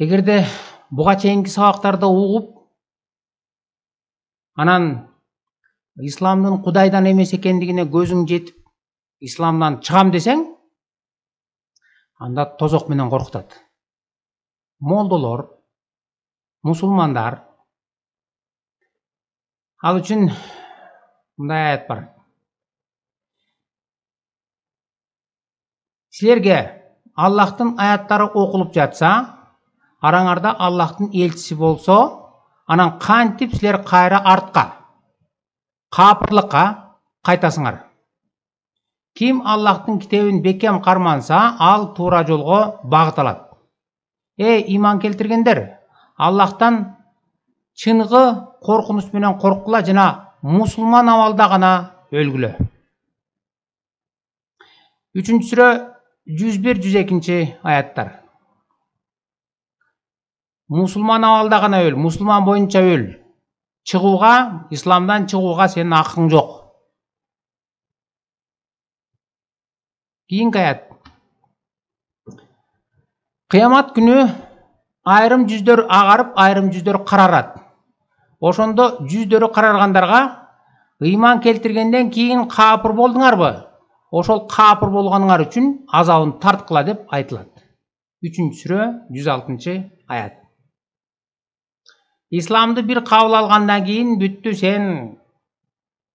Эгерде буга чейинки сабактарды угуп, анан исламдын Кудайдан эмес экендигине көзүң жетип, исламдан чыгам десең, анда тозок менен коркутат. Молдолор, мусулмандар. Ал үчүн мындай аят бар. Силерге Аллахтын аяттары окулуп жатса, араңарда Аллахтын элчиси болсо, анан кантип силер кайра артка, капырлыкка кайтасыңар. Ким Аллахтын китебин бекем карманса, ал туура жолго багыт алат. Иман келтиргендер, Аллахтан чыныгы коркунуч менен корккула жана мусулман абалда гана өлгүлө. 3-сүрө 101-102 аяттар. Мусулман абалда гана öl, мусулман боюнча öl. Чыгууга, исламдан чыгууга сенин акың жок. Кийинки аят. Кыямат күнү айрым жүздөр агарып, айрым жүздөр карарат. Ошондо жүздөрү караргандарга ыйман келтиргенден кийин капыр болдуңарбы? Ошол капыр болгонуңар үчүн азабын тарткыла деп айтылат. 3-сүрө 106 аят. Исламды бир кабыл алгандан кийин бүттү, сен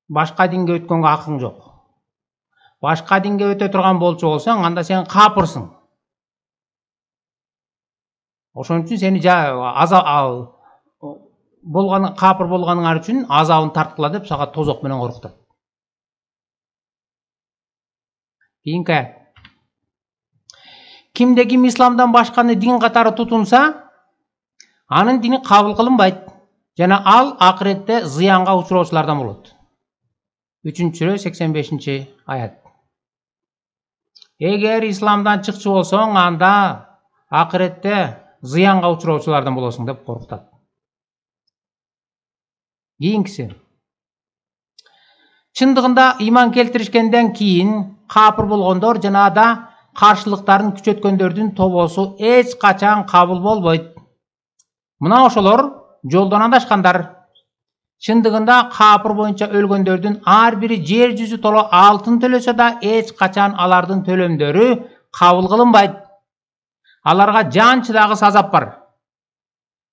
башка динге өткөнгө акың жок. Башка динге өтө турган болчу болсоң, анда сен капырсың. Ошон үчүн сени капыр болгонуңар үчүн азабын тарткыла деп сага тозок менен коркутат. Кийинки аят. Кимде ким исламдан башканы дин катары тутунса, анын дини кабыл кылынбайт жана ал акыретте зыянга учуроочулардан болот. 3-сүрө 85 аят. Эгер исламдан чыкчу болсоң, анда акыретте зыянга учуроочулардан болосуң деп коркутат. Кийинкиси. Чындыгында иман келтиришкенден кийин капыр болгондор жана да каршылыктарын күчөткөндөрдүн тобосу эч качан кабыл болбойт. Мына ошолор жолдон адашкандар. Чындыгында капыр боюнча өлгөндөрдүн ар бири жер жүзү толо алтын төлөсө да эч качан алардын төлөмдөрү кабыл кылынбайт. Аларга жан чыдагыс азап бар.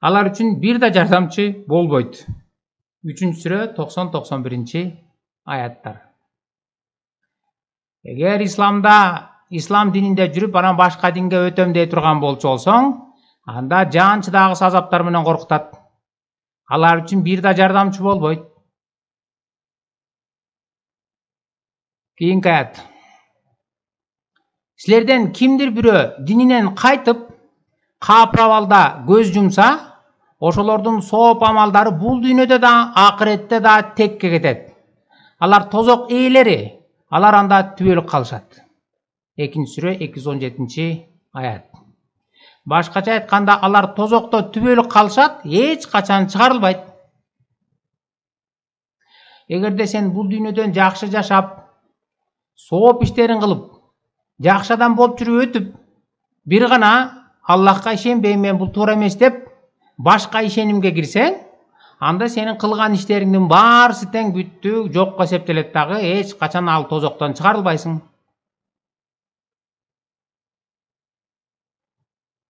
Алар үчүн бир да жардамчы болбойт. 3-сүрө 90-91 аяттар. Эгер ислам дининде жүрүп, анан башка динге өтөм дей турган болчу болсоң, анда жан чыдагыс азаптар менен коркутат. Алар үчүн бир да жардамчы болбойт. Кийинки аят. Силерден кимдир бирөө дининен кайтып, капыр абалда көз жумса, ошолордун сооп амалдары бул дүйнөдө да, акыретте да текке кетет. Алар тозок ээлери, алар анда түбөлүк калышат. 2-сүрө 217 аят. Башкача айтканда, алар тозокто түбөлүк калышат, эч качан чыгарылбайт. Эгерде сен бул дүйнөдөн жакшы жашап, сооп иштерин кылып, жакшы адам болуп жүрүп өтүп, бир гана Аллахка ишенбейм, мен бул туура эмес деп, башка ишенимге кирсең, анда сенин кылган иштериңдин баарысы тең бүттү, жокко эсептелет дагы, эч качан ал тозоктон чыгарылбайсың.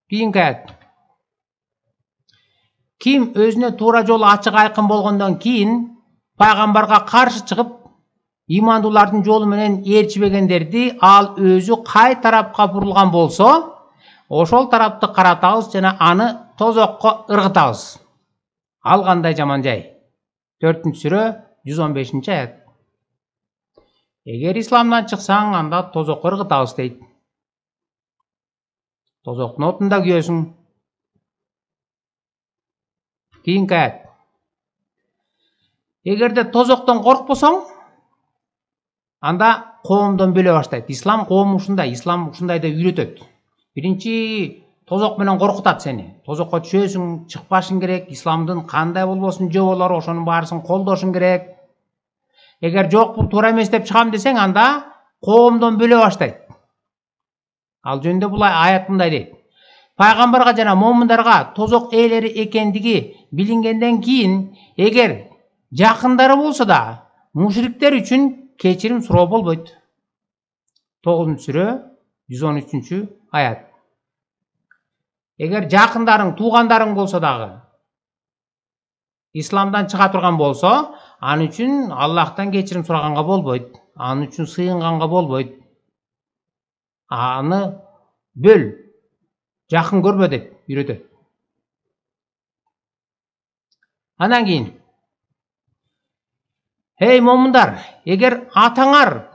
Кийинки аят. Ким өзүнө туура жол ачык айкын болгондон кийин пайгамбарга каршы чыгып, имандуулардын жолу менен ээрчибегендерди ал өзү кай тарапка бурулган болсо, ошол тарапты каратабыз жана аны тозокко ыргытабыз. Ал кандай жаман жай. 4-сүрө 115 аят. Эгер исламдан чыксаң, анда тозокко ыргытабыз дейт. Тозоктун отунда күйөсүң. Кийинки аят. Эгерде тозоктон коркпосоң, анда коомдон бөлө баштайт. Ислам коому ушундай, ислам ушундай деп үйрөтөт. Биринчи тозок менен коркутат сени. Тозокко түшөсүң, чыкпашың керек, исламдын кандай болбосун жоболор, ошонун баарысын колдошуң керек. Эгер жок, бул туура эмес деп чыгам десең, анда коомдон бөлө баштайт. Ал жөнүндө бул аят мындай дейт. пайгамбарга жана момундарга тозок ээлери экендиги билингенден кийин эгер жакындары болсо да мушриктер үчүн кечирим суроо болбойт. 9-сүрө 113-аят. Эгер жакындарың, туугандарың болсо дагы исламдан чыга турган болсо, ан үчүн Аллахтан кечирим сураганга болбойт. Ан үчүн сыйынганга болбойт. Аны бөл, жакын көрбө деп үйрөтөт. Андан кийин эй момундар, эгер атаңар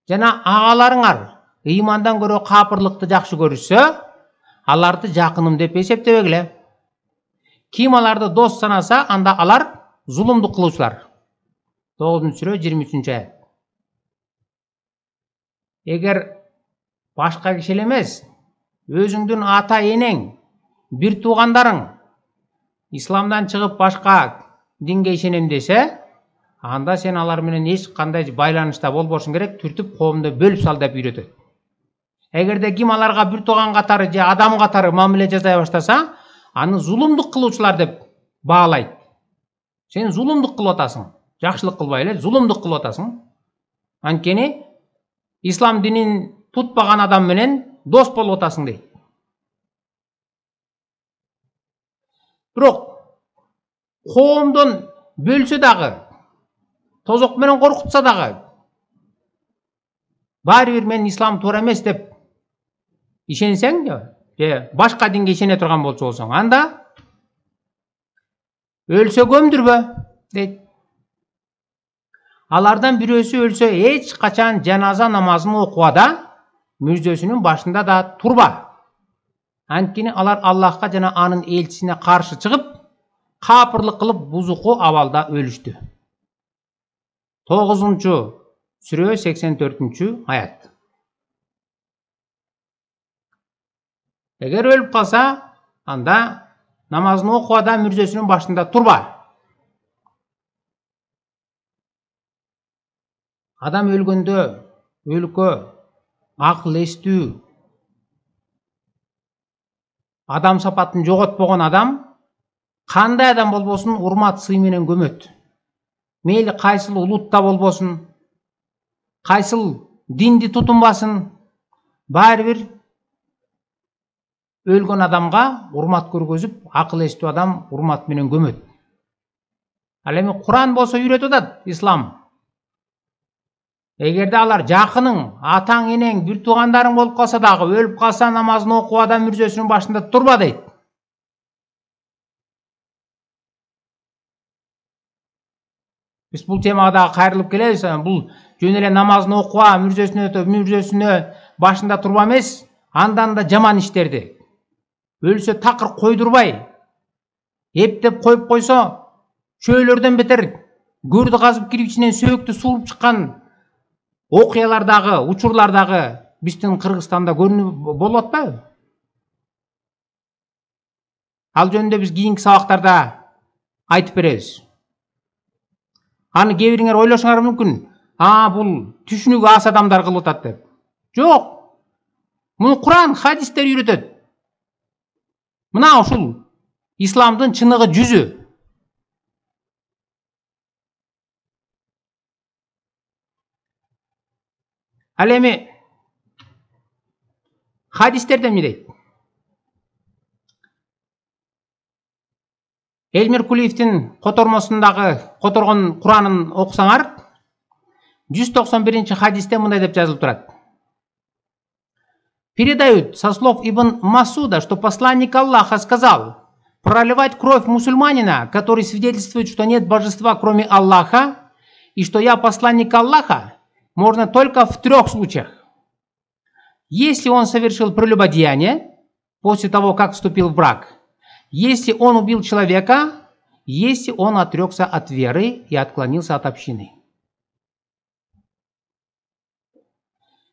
жана агаларыңар ыймандан көрө капырлыкты жакшы көрүшсө, аларды жакыным деп эсептебегиле. Ким аларды дос санаса, анда алар зулумдук кылуучулар. 9-сүрө 23-аят. Эгер башка киши эмес, өзүңдүн ата энең, бир туугандарың исламдан чыгып башка динге ишенем десе, анда сен алар менен эч кандай байланышта болбошуң керек, түртүп коомду бөлүп сал деп үйрөтөт. Эгерде ким аларга бир тууган катары же адам катары мамиле жасай баштаса, аны зулумдук кылуучулар деп баалайт. Сен зулумдук кылып атасың. Жакшылык кылбай эле зулумдук кылып атасың. Анткени ислам динин тутпаган адам менен дос болуп атасың дейт. Бирок коомдон бөлсө дагы, тозок менен коркутса дагы, баары бир мен ислам туура эмес деп ишенсең же башка динге ишене турган болсоң, анда өлсө көмдүрбө дейт. Алардан бирөөсү өлсө эч качан жаназа намазын окубада, мүрзөсүнүн башында да турба. Анткени алар Аллахка жана анын элчисине каршы чыгып, капырлык кылып бузуку абалда өлүштү. 9-сүрө 84-аят. Эгер өлүп калса, анда намазын окубада мүрзөсүнүн башында турба. Адам өлгөндө өлкө, акыл эстүү, адам сапатын жоготпогон адам кандай адам болбосун урмат сый менен көмөт. Мейли кайсыл улутта болбосун, кайсыл динди тутунбасын, баары бир өлгөн адамга урмат көргөзүп, акыл эстүү адам урмат менен көмөт. Ал эми Куран болсо үйрөтүп атат ислам. Эгерде алар жакының, атаң, энең, бир туугандарың болуп калса дагы, өлүп калса намазын окубада мүрзөсүнүн башында турба дейт. Биз бул темага дагы кайрылып келебиз. Бул жөн эле намазын окуба, мүрзөсүнө башында турба эмес, андан да жаман иштерди. Өлсө такыр койдурбай, эптеп коюп койсо, чөйлөрдөн бетер көрдү казып кирип ичинен сөөктү сууруп чыккан окуялардагы, учурлардагы биздин Кыргызстанда көрүнүп болуп атпайбы? Ал жөнүндө биз кийинки сабактарда айтып беребиз. Аны кээ бириңер ойлошуңар мүмкүн. Бул түшүнүгү аз адамдар кылып атат деп. Жок. Муну Куран, хадистер үйрөтөт. Мына ушул исламдын чыныгы жүзү. Ал эми хадистерде эмне дейт? Элмир Кулиевдин которгон Куранын окусаңар, 191 хадисте мындай деп жазылып турат. Передают со слов Ибн Масуда, что посланник Аллаха сказал: проливать кровь мусульманина, который свидетельствует, что нет божества кроме Аллаха, и что я посланник Аллаха, можно только в 3 случаях. Если он совершил прелюбодеяние после того, как вступил в брак, если он убил человека, если он отрекся от веры и отклонился от общины.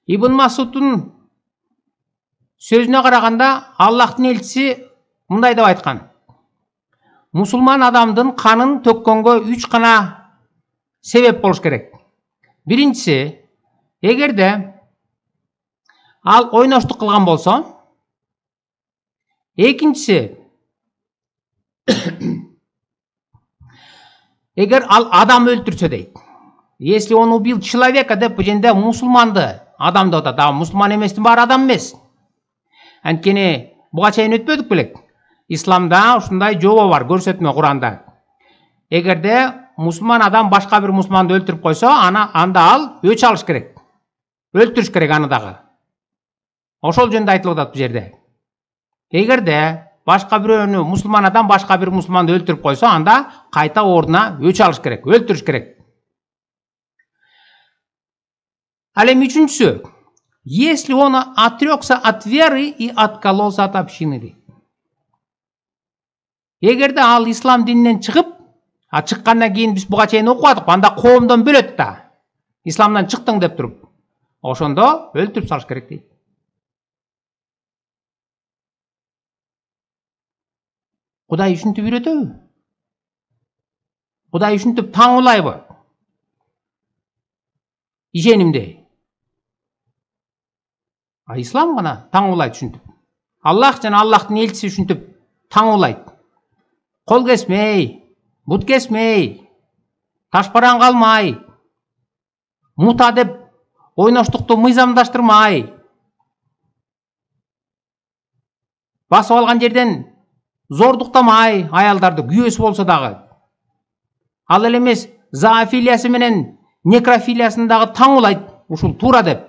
Ибн Масудтун сөзүнө караганда, Аллахтын элчиси мындай деп айткан: мусулман адамдын канын төккөнгө 3 гана себеп болуш керек. Биринчиси, эгерде ал ойноштук кылган болсо, Экинчиси, эгер ал адам өлтүрсө дейт, если он убил человека деп, бул жерде мусулманды адам деп атат. Мусулман эместин баары адам эмес. Анткени буга чейин өтпөдүк белек. Исламда ушундай жобо бар, көрсөтмө Куранда. Эгерде мусулман адам башка бир мусулманды өлтүрүп койсо, анда ал өч алыш керек. Өлтүрүш керек аны дагы. Ошол жөнүндө айтылып атат бул жерде. Эгерде башка бирөөнү мусулман адам башка бир мусулманды өлтүрүп койсо, анда кайта ордуна өч алыш керек, өлтүрүш керек. Ал эми үчүнчүсү, если он отрекся от веры и откололся от общины дейт. Эгерде ал ислам дининен чыгып, чыккандан кийин биз буга чейин окубадык, анда коомдон бөлөт да. Исламдан чыктың деп туруп, ошондо өлтүрүп салыш керек дейт. Кудай ушинтип үйрөтөбү? Кудай ушинтип таңуулайбы? Ишенимде. Ислам гана таңуулайт ушинтип. Аллах жана Аллахтын элчиси ушинтип таңуулайт. Кол кесмей, бут кесмей, ташбаран калмай, мута деп ойноштукту мыйзамдаштырмай, басып алган жерден зордуктамай, аялдарды күйөөсү болсо дагы. Ал эле эмес, зоофилиясы менен некрофилиясын дагы таңуулайт, ушул туура деп.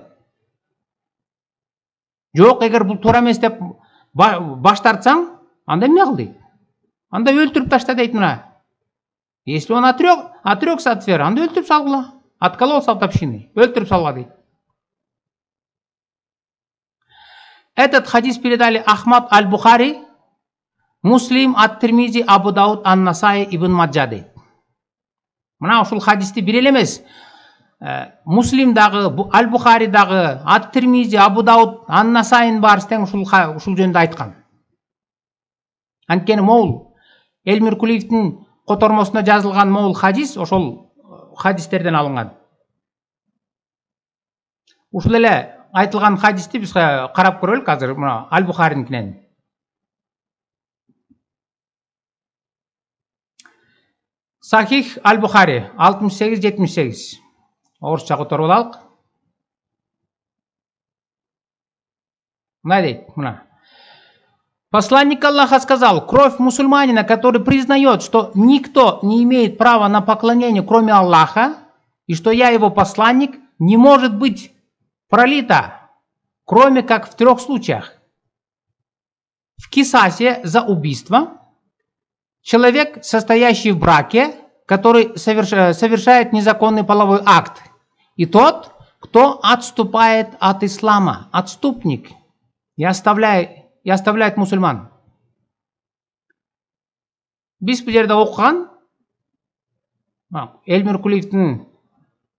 Жок, эгер бул туура эмес деп баш тартсаң, анда эмне кыл дейт? Анда өлтүрүп ташта дейт мына. Если он отрекся от веры, анда өлтүрүп салгыла. Откололся от общины, өлтүрүп салга дейт. Этот хадис передали Ахмад аль-Бухари, Муслим, ат-Тирмизи, Абу Дауд, ан-Насаи, Ибн Маджа дейт. Мына ушул хадисти бир эле эмес, Муслим дагы, Аль-Бухари дагы, ат-Тирмизи, Абу Дауд, ан-Насаин баарысы тең ушул жөнүндө айткан. Анткени могул Элмир Кулиевдин котормосуна жазылган могул хадис ошол хадистерден алынган. Ушул эле айтылган хадисти биз карап көрөлүк азыр, мына Аль-Бухаринкинен. Сахих Аль-Бухари 68-78. Орусча которуп алалык. Мына дейт, мына. Посланник Аллаха сказал: кровь мусульманина, который признает, что никто не имеет права на поклонение, кроме Аллаха, и что я его посланник, не может быть пролита, кроме как в 3 случаях. В кисасе за убийство, человек, состоящий в браке, который совершает незаконный половой акт, и тот, кто отступает от ислама, отступник, и оставляет мусульман. Биз бул жерде окуган, Элмир Кулиевдин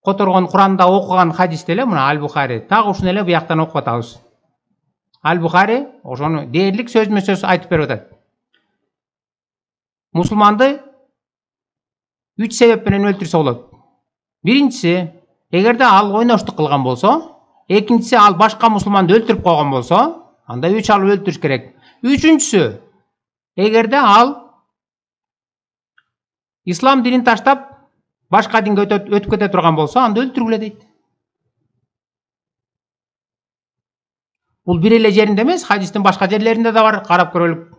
которгон Куранда окуган хадисти эле мына Аль-Бухари, так ушуну эле буяктан окуп атабыз. Аль-Бухари ошону дээрлик сөзмө сөз айтып берип атат. Мусулманды 3 себеп менен өлтүрсө болот. Биринчиси, эгерде ал ойноштук кылган болсо, экинчиси ал башка мусулманды өлтүрүп койгон болсо, анда 3 алып өлтүрүш керек. Үчүнчүсү, эгерде ал ислам динин таштап башка динге өтүп кете турган болсо, анда өлтүргүлө дейт. Бул бир эле жеринде эмес, хадистин башка жерлеринде да бар, карап көрөлүк.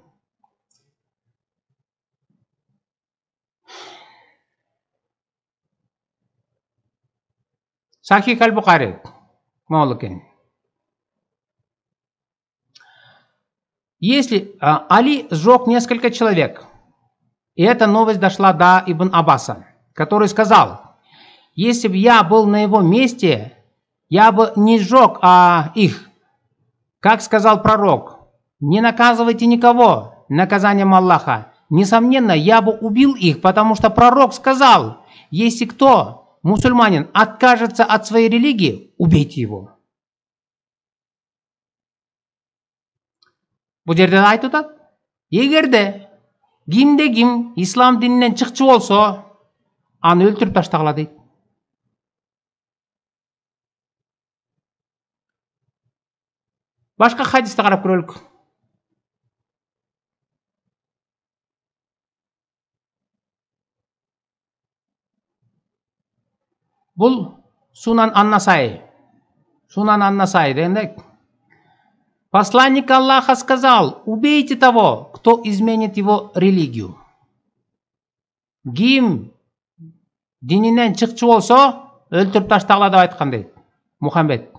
Сахих Аль-Бухари могул экен. Если Али сжег несколько человек, и эта новость дошла до Ибн Аббаса, который сказал: если бы я был на его месте, я бы не сжег их. Как сказал пророк: не наказывайте никого наказанием Аллаха. Несомненно, я бы убил их, потому что пророк сказал: если кто, мусульманин, откажется от своей религии, убейте его. Бул жерде айтып атат, эгерде кимде ким ислам дининен чыкчы болсо, аны өлтүрүп таштагыла дейт. Башка хадисти карап көрөлүк. Бул Сунан Ан-Насаи. Сунан Ан-Насаи дегенде посланник Аллаха сказал: убейте того, кто изменит его религию. Ким дининен чыкчу болсо өлтүрүп таштагыла деп айткан дейт Мухаммед.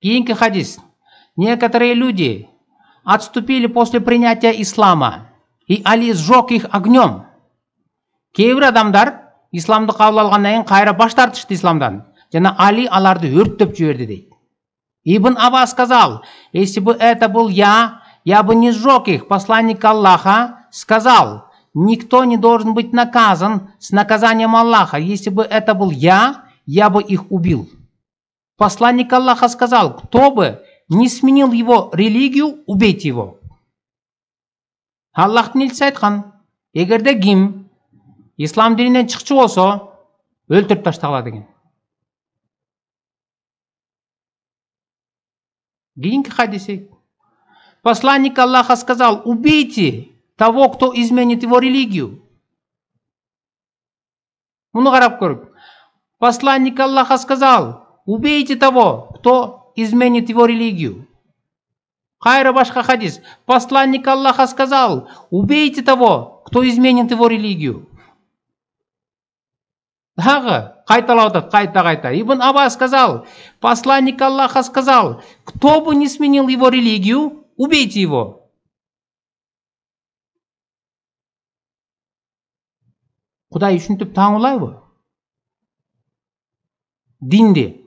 Кийинки хадис. Некоторые люди отступили после принятия ислама, и Али сжег их огнем. Кээ бир адамдар исламды кабыл алгандан кийин кайра баш тартышты исламдан. Жана Али аларды өрттөп жиберди дейт. Ибн Аббас сказал: если бы это был я бы не сжег их. Посланник Аллаха сказал: никто не должен быть наказан с наказанием Аллаха. Если бы это был я бы их убил. Посланник Аллаха сказал: кто бы не сменил его религию, убейте его. Аллахтын элчиси айткан: эгерде ким ислам дининен чыкчу болсо өлтүрүп таштагыла деген. Кийинки хадиси. Посланник Аллаха сказал: убейте того, кто изменит его религию. Муну карап көрүп. Посланник Аллаха сказал: убейте того, кто изменит его религию. Кайра башка хадис. Посланник Аллаха сказал: убейте того, кто изменит его религию. Дагы кайталап атат, кайта. Ибн Аббас сказал: посланник Аллаха сказал: кто бы не сменил его религию, убейте его. Кудай ушинтип таңылайбы? Динди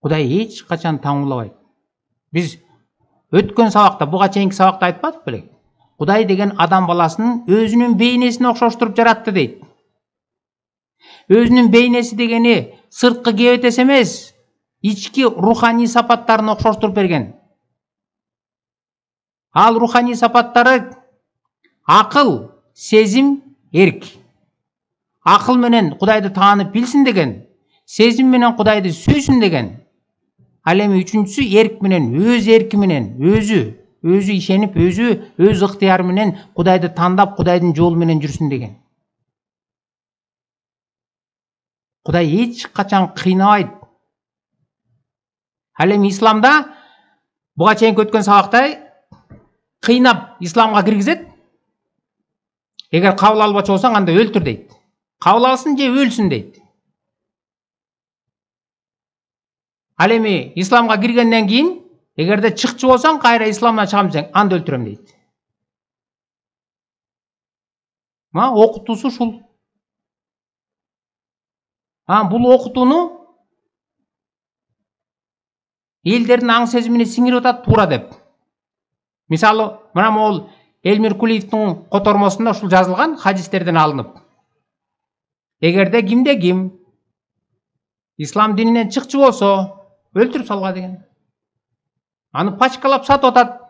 Кудай эч качан таңылабайт. Биз өткөн сабакта, буга чейинки сабакта айтпадык белек? Кудай деген адам баласын өзүнүн бейнесине окшоштуруп жаратты дейт. Өзүнүн бейнеси дегени сырткы кебетес эмес, ички руханий сапаттарын окшоштуруп берген. Ал руханий сапаттары акыл, сезим, эрк. Акыл менен Кудайды таанып билсин деген, сезим менен Кудайды сүйсүн деген. Ал эми үчүнчүсү эрк менен, өз эрки менен, өзү ишенип, өз ыктыяры менен Кудайды тандап, Кудайдын жолу менен жүрсүн деген. Кудай эч качан кыйнабайт. Ал эми исламда буга чейинки өткөн сабакта кыйнап исламга киргизет. Эгер кабыл албачу болсоң, анда өлтүр дейт. Кабыл алсын же өлсүн дейт. Ал эми исламга киргенден кийин, эгерде чыкчу болсоң, кайра исламдан чыгам десең, анда өлтүрөм дейт. Окутуусу ушул. Бул окутууну элдердин аң сезимине сиңирип атат туура деп. Мисалы, мына могул Элмир Кулиевдин котормосунда ушул жазылган, хадистерден алынып. Эгерде кимде ким ислам дининен чыкчу болсо, өлтүрүп салга деген. Аны пачкалап сатып атат.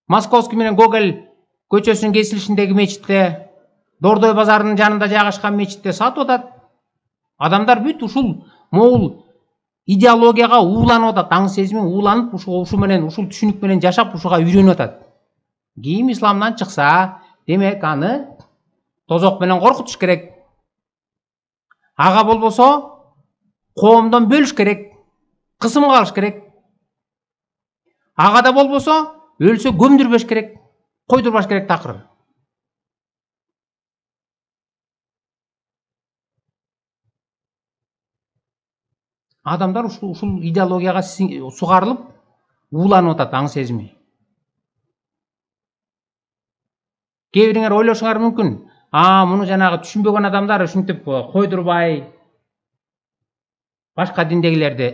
Московский менен Гоголь көчөсүнүн кесилишиндеги мечитте, Дордой базарынын жанында жайгашкан мечитте сатып атат. Адамдар бүт ушул могул идеологияга ууланып атат, аң сезими ууланып, ушул түшүнүк менен жашап, ушуга үйрөнүп атат. Ким исламдан чыкса, демек аны тозок менен коркутуш керек. Ага болбосо коомдон бөлүш керек, кысымга алыш керек. Ага да болбосо өлсө көмдүрбөш керек, койдурбаш керек такыр. Адамдар ушул идеологияга сугарылып, ууланып атат аң сезими. Кээ бириңер ойлошуңар мүмкүн. Муну жанагы түшүнбөгөн адамдар ушинтип койдурбай, башка диндегилерди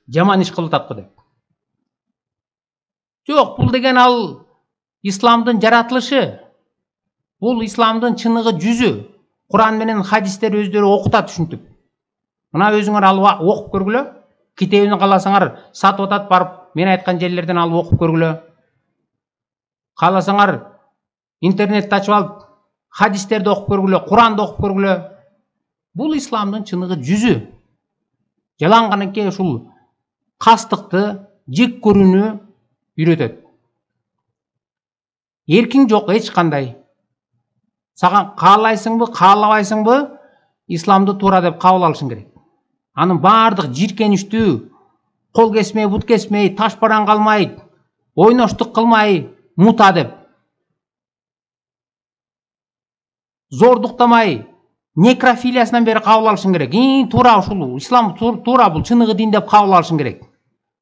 жаман иш кылып атат деп. Жок, бул деген ал исламдын жаратылышы. Бул исламдын чыныгы жүзү. Куран менен хадистер өздөрү окутат ушинтип. Мына өзүңөр алып окуп көргүлө. Китебин кааласаңар сатып атат, барып мен айткан жерлерден алып окуп көргүлө. Кааласаңар интернетти ачып алып хадистерди окуп көргүлө, Куранды окуп көргүлө. Бул исламдын чыныгы жүзү. Жаланганыкке ушул кастыкты, жек көрүүнү үйрөтөт. Эркиң жок эч кандай. Саған каалайсыңбы, каалабайсыңбы, исламды туура деп кабыл алышың керек. Анын баардык жиркеништүү, кол кесмей, бут кесмей, таш баран калмай, ойноштук кылмай, мута деп. Зордуктамай, некрофилиясынан бери кабыл алышың керек. Туура ушул ислам туура бул чыныгы дин деп кабыл алышың керек.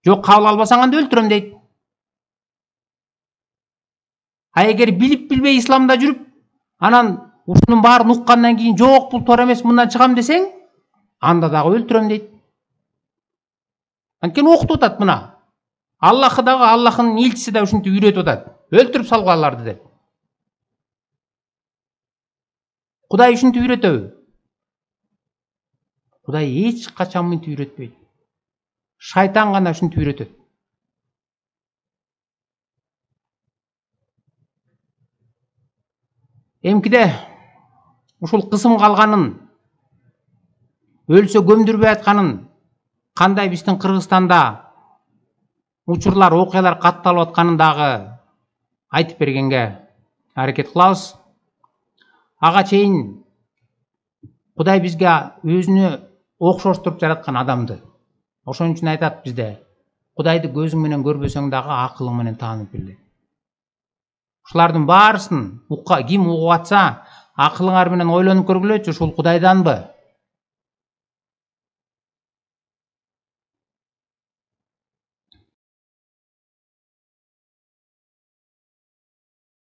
Жок, кабыл албасаң анда өлтүрөм дейт. А эгер билип билбей исламда жүрүп, анан ушунун баарын уккандан кийин жок бул туура эмес, мындан чыгам десең, анда дагы өлтүрөм дейт. Анткени окутуп атат мына. Аллахы дагы, Аллахынын элчиси да ушинтип үйрөтүп атат. Өлтүрүп салгыла аларды деп. Кудай ушинтип үйрөтөбү? Кудай эч качан мынтип үйрөтпөйт. Шайтан гана ушинтип үйрөтөт. Эмкиде ушул кысым калганын, өлсө көмдүрбөй атканын, кандай биздин Кыргызстанда учурлар, окуялар катталып атканын дагы айтып бергенге аракет кылабыз. Ага чейин Кудай бизге өзүнө окшоштуруп жараткан адамды. Ошон үчүн айтат бизде: Кудайды көзүң менен көрбөсөң дагы акылың менен таанып бил. Ушулардын баарысын ким угуп атса, акылыңар менен ойлонуп көргүлөчү, ушул Кудайданбы?